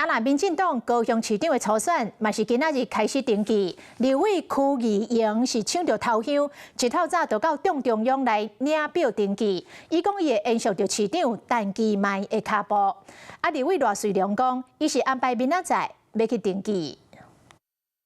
那民进党高雄市长的初选，嘛是今仔日开始登记。立委区议员是抢着头香，一透早就到中央来领表登记。伊讲伊会延续着市长陈其迈的脚步。立委罗瑞良讲，伊是安排明仔载要去登记。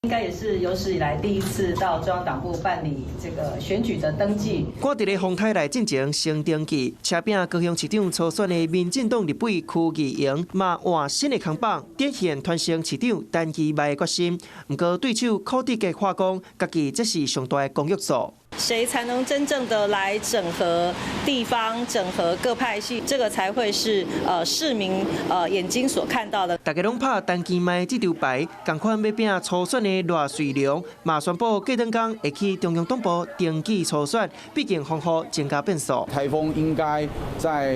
应该也是有史以来第一次到中央党部办理这个选举的登记。赶伫咧风台来进行先登记，车拼高雄市长初选的民进党立委区议员嘛换新的扛棒，展现传承市长陈其迈的决心。不过对手柯志杰话讲，家己这是上大的公约数。 谁才能真正的来整合地方、整合各派系，这个才会是市民眼睛所看到的。大家拢拍陈其迈这张牌，同款要拼初选的罗瑞良，嘛宣布过两天会去中央党部登记初选，毕竟风雨增加变数。台风应该在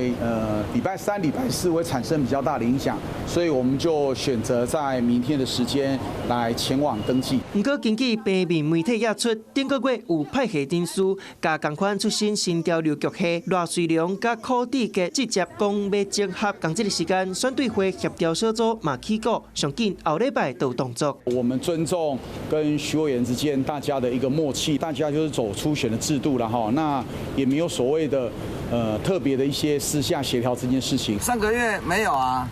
礼拜三、礼拜四会产生比较大的影响，所以我们就选择在明天的时间来前往登记。不过根据平面媒体也出，顶个月有派系 人士甲同款出身新潮流局系罗瑞良甲柯志杰直接讲要整合，同这个时间选对会协调小组嘛起稿，上紧后礼拜都有动作。我们尊重跟徐委员之间大家的一个默契，大家就是走初选的制度了哈，那也没有所谓的特别的一些私下协调这件事情。上个月没有啊。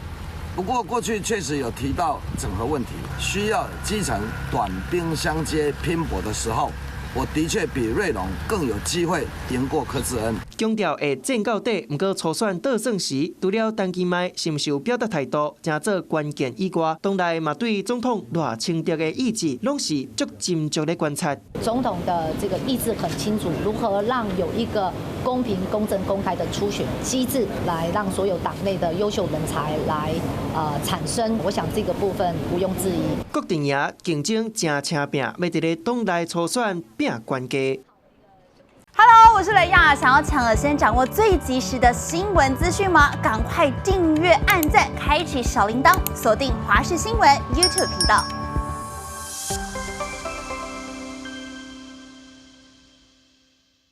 不过过去确实有提到整合问题，需要基层短兵相接拼搏的时候，我的确比瑞龙更有机会赢过柯志恩。强调会战到底，不过初选倒算时，除了陈其迈是毋是有表达态度，正做关键以外，党内嘛对总统偌清德的意志，拢是足斟酌的观察。总统的这个意志很清楚，如何让有一个公平、公正、公开的初选机制，来让所有党内的优秀人才来产生。我想这个部分毋庸置疑。郭定爷竞争真青拼，要伫咧党内初选拼关键。 Hello， 我是雷亚，想要抢先掌握最及时的新闻资讯吗？赶快订阅、按赞、开启小铃铛，锁定华视新闻 YouTube 频道。